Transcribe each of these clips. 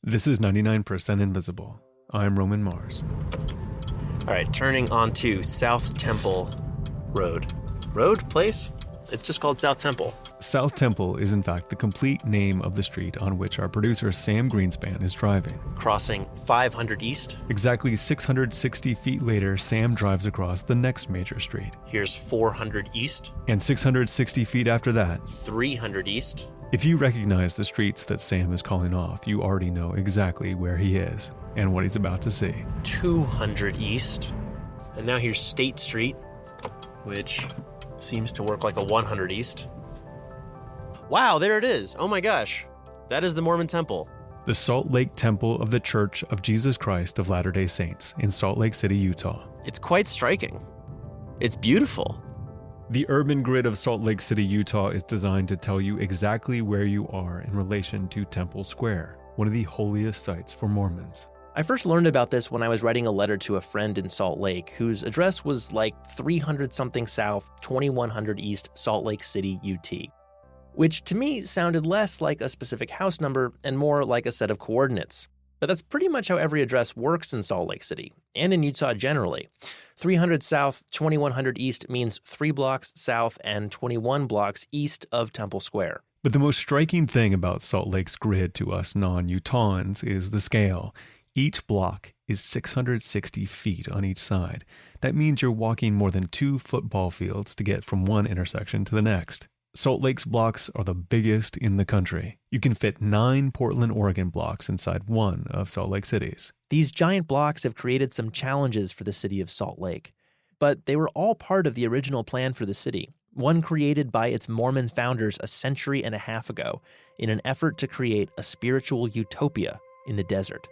This is 99% Invisible. I'm Roman Mars. All right, turning onto South Temple Road. Road? Place? It's just called South Temple. South Temple is in fact the complete name of the street on which our producer Sam Greenspan is driving. Crossing 500 East. Exactly 660 feet later, Sam drives across the next major street. Here's 400 East. And 660 feet after that, 300 East. If you recognize the streets that Sam is calling off, you already know exactly where he is and what he's about to see. 200 East. And now here's State Street, which seems to work like a 100 East. Wow, there it is. Oh my gosh. That is the Mormon Temple. The Salt Lake Temple of the Church of Jesus Christ of Latter-day Saints in Salt Lake City, Utah. It's quite striking. It's beautiful. The urban grid of Salt Lake City, Utah is designed to tell you exactly where you are in relation to Temple Square, one of the holiest sites for Mormons. I first learned about this when I was writing a letter to a friend in Salt Lake whose address was like 300-something South, 2100 East, Salt Lake City, UT. Which to me sounded less like a specific house number and more like a set of coordinates. But that's pretty much how every address works in Salt Lake City, and in Utah generally. 300 South, 2100 East means 3 blocks south and 21 blocks east of Temple Square. But the most striking thing about Salt Lake's grid to us non-Utahns is the scale. Each block is 660 feet on each side. That means you're walking more than 2 football fields to get from one intersection to the next. Salt Lake's blocks are the biggest in the country. You can fit 9 Portland, Oregon blocks inside one of Salt Lake City's. These giant blocks have created some challenges for the city of Salt Lake, but they were all part of the original plan for the city, one created by its Mormon founders a century and a half ago in an effort to create a spiritual utopia in the desert.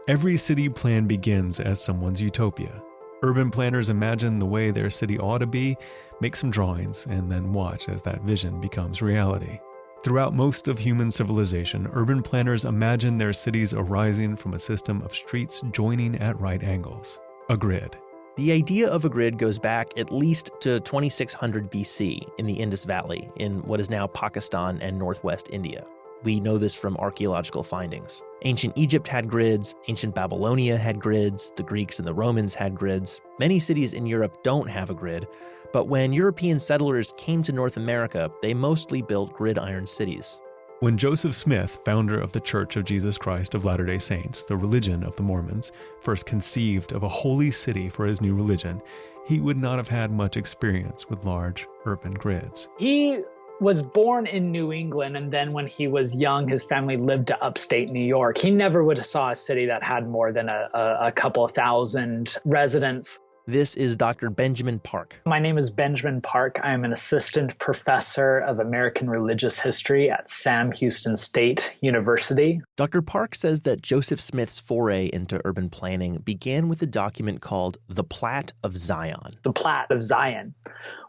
Every city plan begins as someone's utopia. Urban planners imagine the way their city ought to be, make some drawings, and then watch as that vision becomes reality. Throughout most of human civilization, urban planners imagine their cities arising from a system of streets joining at right angles, a grid. The idea of a grid goes back at least to 2600 BC in the Indus Valley in what is now Pakistan and northwest India. We know this from archaeological findings. Ancient Egypt had grids, ancient Babylonia had grids, the Greeks and the Romans had grids. Many cities in Europe don't have a grid, but when European settlers came to North America, they mostly built gridiron cities. When Joseph Smith, founder of the Church of Jesus Christ of Latter-day Saints, the religion of the Mormons, first conceived of a holy city for his new religion, he would not have had much experience with large urban grids. He was born in New England, and then when he was young, his family lived to upstate New York. He never would have saw a city that had more than a couple of thousand residents. This is Dr. Benjamin Park. My name is Benjamin Park. I'm an assistant professor of American religious history at Sam Houston State University. Dr. Park says that Joseph Smith's foray into urban planning began with a document called the Plat of Zion. The Plat of Zion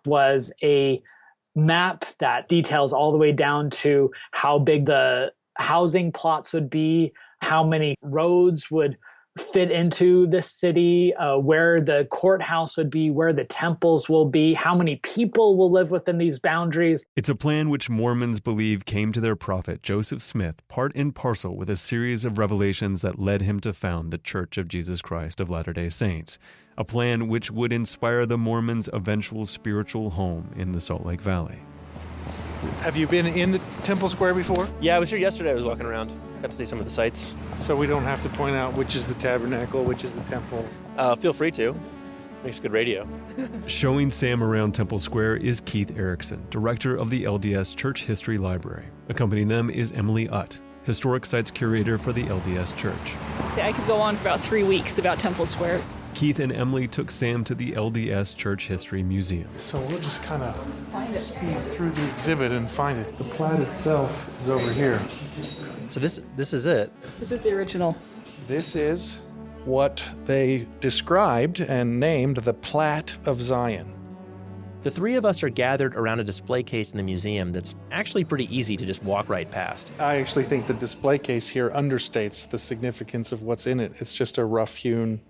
was a map that details all the way down to how big the housing plots would be, how many roads would fit into this city, where the courthouse would be, where the temples will be, how many people will live within these boundaries. It's a plan which Mormons believe came to their prophet Joseph Smith part and parcel with a series of revelations that led him to found the Church of Jesus Christ of Latter-day Saints, a plan which would inspire the Mormons' eventual spiritual home in the Salt Lake Valley. Have you been in the Temple Square before? Yeah, I was here yesterday. I was walking around. Got to see some of the sights. So we don't have to point out which is the tabernacle, which is the temple. Feel free to. Makes good radio. Showing Sam around Temple Square is Keith Erickson, director of the LDS Church History Library. Accompanying them is Emily Utt, historic sites curator for the LDS Church. See, I could go on for about 3 weeks about Temple Square. Keith and Emily took Sam to the LDS Church History Museum. So we'll just kind of speed through the exhibit and find it. The plat itself is over here. So this is it. This is the original. This is what they described and named the Plat of Zion. The three of us are gathered around a display case in the museum that's actually pretty easy to just walk right past. I actually think the display case here understates the significance of what's in it. It's just a rough-hewn,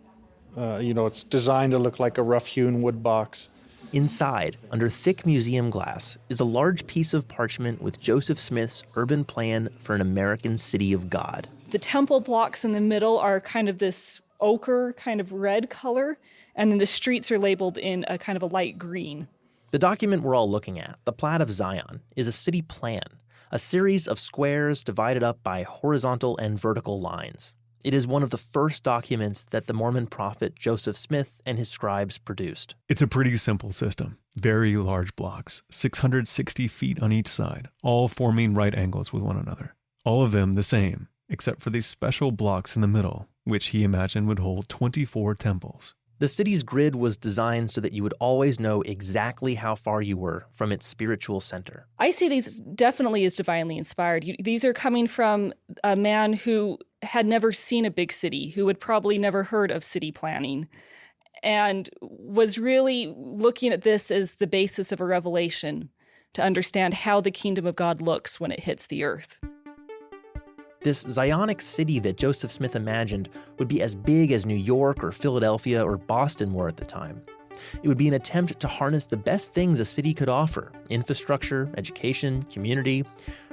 it's designed to look like a rough-hewn wood box. Inside, under thick museum glass, is a large piece of parchment with Joseph Smith's urban plan for an American city of God. The temple blocks in the middle are kind of this ochre, kind of red color, and then the streets are labeled in a kind of a light green. The document we're all looking at, the Plat of Zion, is a city plan, a series of squares divided up by horizontal and vertical lines. It is one of the first documents that the Mormon prophet Joseph Smith and his scribes produced. It's a pretty simple system. Very large blocks, 660 feet on each side, all forming right angles with one another. All of them the same, except for these special blocks in the middle, which he imagined would hold 24 temples. The city's grid was designed so that you would always know exactly how far you were from its spiritual center. I see these definitely as divinely inspired. These are coming from a man who had never seen a big city, who had probably never heard of city planning, and was really looking at this as the basis of a revelation to understand how the kingdom of God looks when it hits the earth. This Zionic city that Joseph Smith imagined would be as big as New York or Philadelphia or Boston were at the time. It would be an attempt to harness the best things a city could offer: infrastructure, education, community,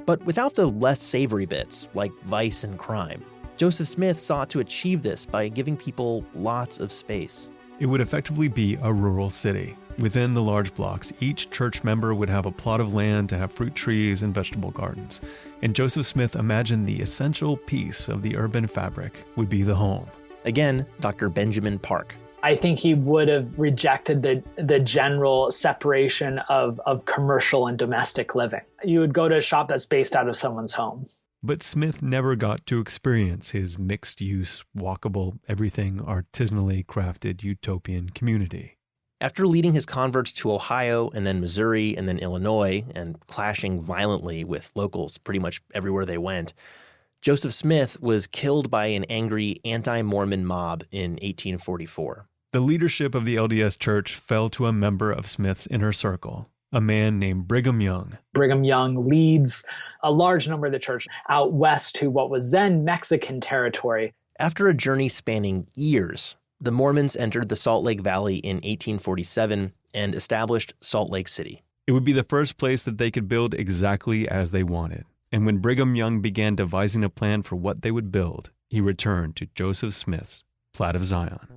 but without the less savory bits like vice and crime. Joseph Smith sought to achieve this by giving people lots of space. It would effectively be a rural city. Within the large blocks, each church member would have a plot of land to have fruit trees and vegetable gardens. And Joseph Smith imagined the essential piece of the urban fabric would be the home. Again, Dr. Benjamin Park. I think he would have rejected the general separation of commercial and domestic living. You would go to a shop that's based out of someone's home. But Smith never got to experience his mixed-use, walkable, everything artisanally crafted utopian community. After leading his converts to Ohio and then Missouri and then Illinois and clashing violently with locals pretty much everywhere they went, Joseph Smith was killed by an angry anti-Mormon mob in 1844. The leadership of the LDS Church fell to a member of Smith's inner circle, a man named Brigham Young. Brigham Young leads a large number of the church out west to what was then Mexican territory. After a journey spanning years, the Mormons entered the Salt Lake Valley in 1847 and established Salt Lake City. It would be the first place that they could build exactly as they wanted. And when Brigham Young began devising a plan for what they would build, he returned to Joseph Smith's Plat of Zion.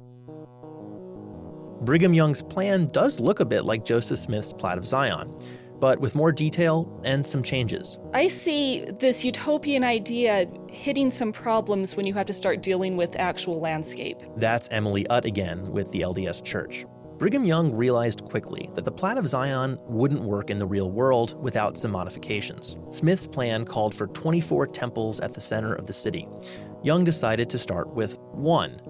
Brigham Young's plan does look a bit like Joseph Smith's Plat of Zion, but with more detail and some changes. I see this utopian idea hitting some problems when you have to start dealing with actual landscape. That's Emily Utt again with the LDS Church. Brigham Young realized quickly that the Plat of Zion wouldn't work in the real world without some modifications. Smith's plan called for 24 temples at the center of the city. Young decided to start with one.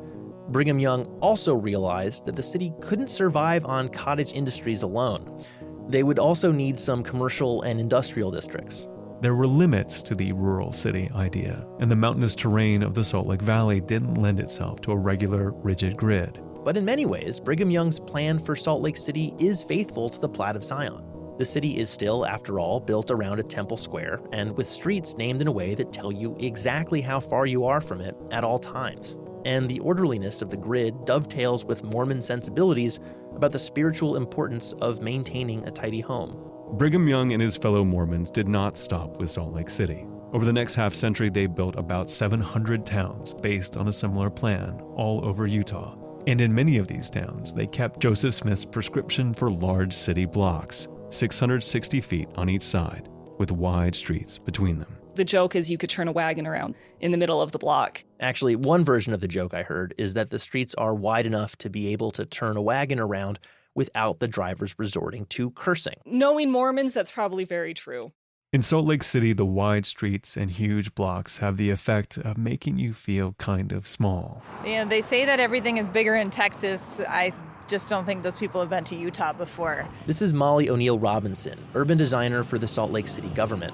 Brigham Young also realized that the city couldn't survive on cottage industries alone. They would also need some commercial and industrial districts. There were limits to the rural city idea, and the mountainous terrain of the Salt Lake Valley didn't lend itself to a regular, rigid grid. But in many ways, Brigham Young's plan for Salt Lake City is faithful to the Plat of Zion. The city is still, after all, built around a temple square and with streets named in a way that tell you exactly how far you are from it at all times. And the orderliness of the grid dovetails with Mormon sensibilities about the spiritual importance of maintaining a tidy home. Brigham Young and his fellow Mormons did not stop with Salt Lake City. Over the next half-century, they built about 700 towns based on a similar plan all over Utah. And in many of these towns, they kept Joseph Smith's prescription for large city blocks, 660 feet on each side, with wide streets between them. The joke is you could turn a wagon around in the middle of the block. Actually, one version of the joke I heard is that the streets are wide enough to be able to turn a wagon around without the drivers resorting to cursing. Knowing Mormons, that's probably very true. In Salt Lake City, the wide streets and huge blocks have the effect of making you feel kind of small. You know, they say that everything is bigger in Texas. I just don't think those people have been to Utah before. This is Molly O'Neill Robinson, urban designer for the Salt Lake City government.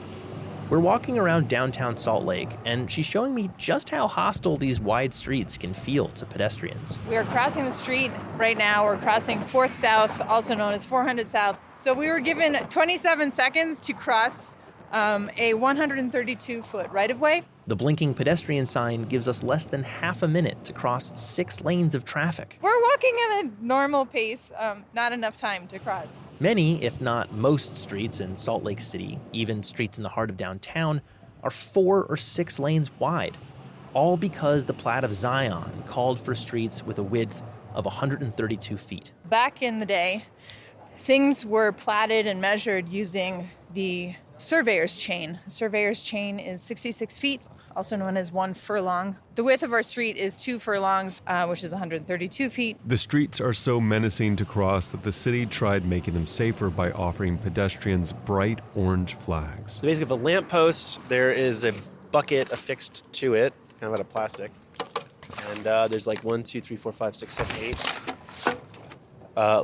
We're walking around downtown Salt Lake, and she's showing me just how hostile these wide streets can feel to pedestrians. We are crossing the street right now. We're crossing 4th South, also known as 400 South. So we were given 27 seconds to cross A 132-foot right-of-way. The blinking pedestrian sign gives us less than half a minute to cross 6 lanes of traffic. We're walking at a normal pace, not enough time to cross. Many, if not most streets in Salt Lake City, even streets in the heart of downtown, are 4 or 6 lanes wide. All because the Plat of Zion called for streets with a width of 132 feet. Back in the day, things were platted and measured using the surveyor's chain. The surveyor's chain is 66 feet, also known as 1 furlong. The width of our street is 2 furlongs, which is 132 feet. The streets are so menacing to cross that the city tried making them safer by offering pedestrians bright orange flags. So basically, if a lamppost, there is a bucket affixed to it, kind of out of plastic. And there's like 1, 2, 3, 4, 5, 6, 7, 8.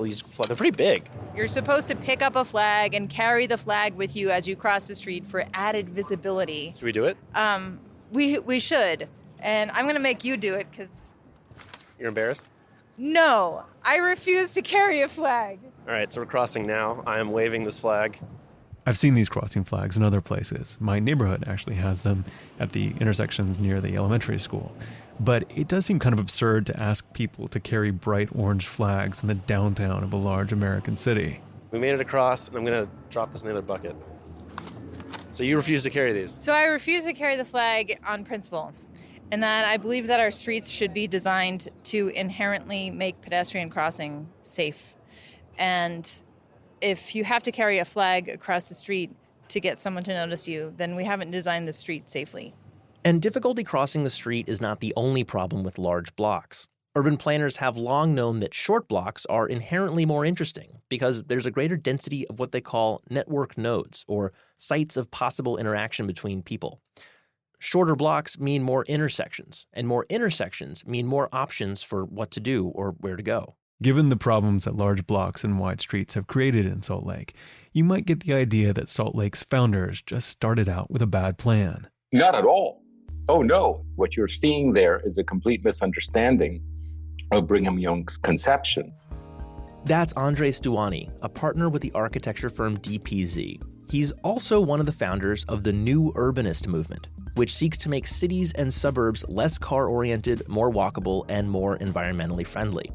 These flags, they're pretty big. You're supposed to pick up a flag and carry the flag with you as you cross the street for added visibility. Should we do it? We should. And I'm going to make you do it because... You're embarrassed? No, I refuse to carry a flag. All right, so we're crossing now. I am waving this flag. I've seen these crossing flags in other places. My neighborhood actually has them at the intersections near the elementary school. But it does seem kind of absurd to ask people to carry bright orange flags in the downtown of a large American city. We made it across, and I'm going to drop this in the other bucket. So you refuse to carry these? So I refuse to carry the flag on principle. And that I believe that our streets should be designed to inherently make pedestrian crossing safe. And if you have to carry a flag across the street to get someone to notice you, then we haven't designed the street safely. And difficulty crossing the street is not the only problem with large blocks. Urban planners have long known that short blocks are inherently more interesting because there's a greater density of what they call network nodes, or sites of possible interaction between people. Shorter blocks mean more intersections, and more intersections mean more options for what to do or where to go. Given the problems that large blocks and wide streets have created in Salt Lake, you might get the idea that Salt Lake's founders just started out with a bad plan. Not at all. Oh, no. What you're seeing there is a complete misunderstanding of Brigham Young's conception. That's Andre Stuani, a partner with the architecture firm DPZ. He's also one of the founders of the New Urbanist movement, which seeks to make cities and suburbs less car-oriented, more walkable, and more environmentally friendly.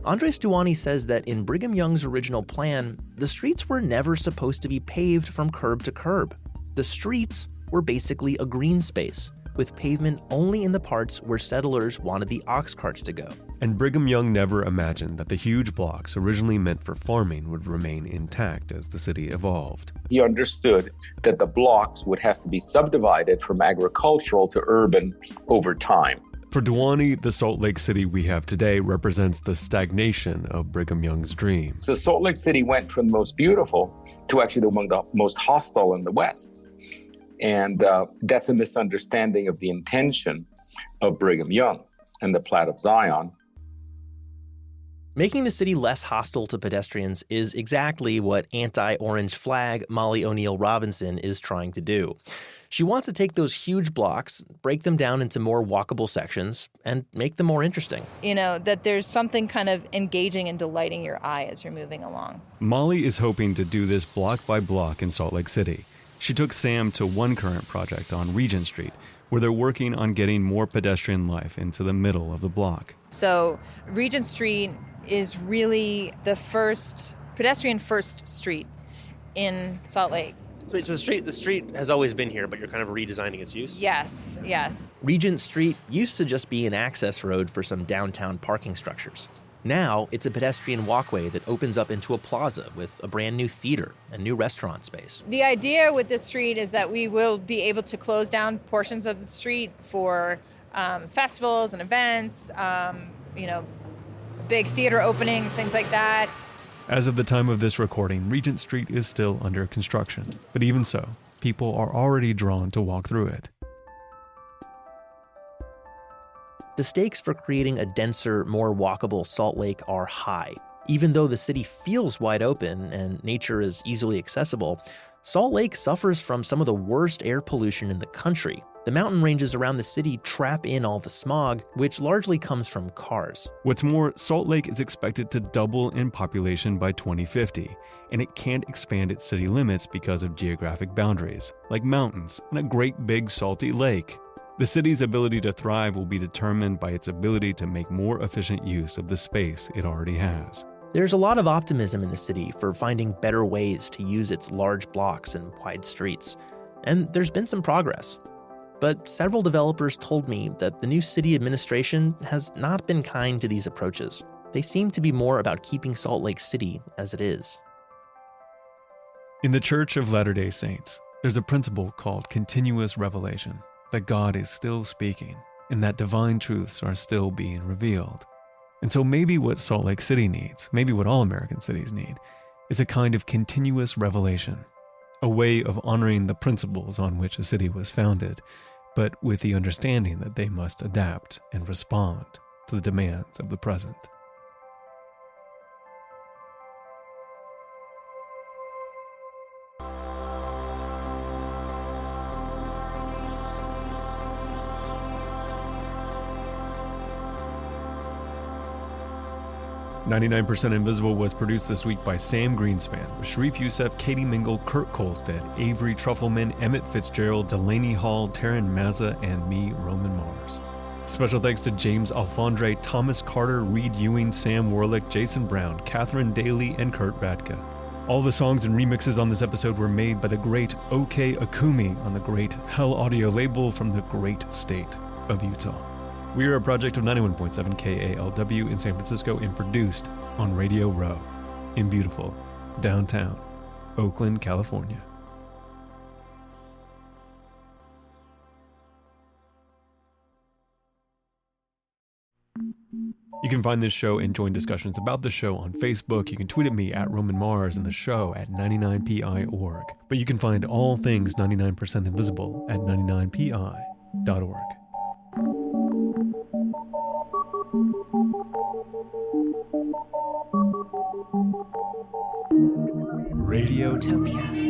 Andre Stuani says that in Brigham Young's original plan, the streets were never supposed to be paved from curb to curb. The streets were basically a green space, with pavement only in the parts where settlers wanted the ox carts to go. And Brigham Young never imagined that the huge blocks originally meant for farming would remain intact as the city evolved. He understood that the blocks would have to be subdivided from agricultural to urban over time. For Stuani, the Salt Lake City we have today represents the stagnation of Brigham Young's dream. So Salt Lake City went from the most beautiful to actually among the most hostile in the West. And that's a misunderstanding of the intention of Brigham Young and the Plat of Zion. Making the city less hostile to pedestrians is exactly what anti-orange flag Molly O'Neill Robinson is trying to do. She wants to take those huge blocks, break them down into more walkable sections, and make them more interesting. You know, that there's something kind of engaging and delighting your eye as you're moving along. Molly is hoping to do this block by block in Salt Lake City. She took Sam to one current project on Regent Street, where they're working on getting more pedestrian life into the middle of the block. So Regent Street is really the first pedestrian-first street in Salt Lake. So the street has always been here, but you're kind of redesigning its use? Yes, yes. Regent Street used to just be an access road for some downtown parking structures. Now, it's a pedestrian walkway that opens up into a plaza with a brand new theater and new restaurant space. The idea with this street is that we will be able to close down portions of the street for festivals and events, big theater openings, things like that. As of the time of this recording, Regent Street is still under construction. But even so, people are already drawn to walk through it. The stakes for creating a denser, more walkable Salt Lake are high. Even though the city feels wide open and nature is easily accessible, Salt Lake suffers from some of the worst air pollution in the country, The mountain ranges around the city trap in all the smog, which largely comes from cars. What's more, Salt Lake is expected to double in population by 2050, and it can't expand its city limits because of geographic boundaries, like mountains and a great big salty lake. The city's ability to thrive will be determined by its ability to make more efficient use of the space it already has. There's a lot of optimism in the city for finding better ways to use its large blocks and wide streets. And there's been some progress. But several developers told me that the new city administration has not been kind to these approaches. They seem to be more about keeping Salt Lake City as it is. In the Church of Latter-day Saints, there's a principle called continuous revelation, that God is still speaking and that divine truths are still being revealed. And so maybe what Salt Lake City needs, maybe what all American cities need, is a kind of continuous revelation, a way of honoring the principles on which a city was founded, but with the understanding that they must adapt and respond to the demands of the present. "99% Invisible" was produced this week by Sam Greenspan, with Sharif Youssef, Katie Mingle, Kurt Kolstad, Avery Trufelman, Emmett Fitzgerald, Delaney Hall, Taryn Mazza, and me, Roman Mars. Special thanks to James Alfondre, Thomas Carter, Reed Ewing, Sam Warlick, Jason Brown, Catherine Daly, and Kurt Radke. All the songs and remixes on this episode were made by the great OK Akumi on the great Hell Audio label from the great state of Utah. We are a project of 91.7 KALW in San Francisco and produced on Radio Row in beautiful downtown Oakland, California. You can find this show and join discussions about the show on Facebook. You can tweet at me at Roman Mars and the show at 99pi.org. But you can find all things 99% Invisible at 99pi.org. Radiotopia.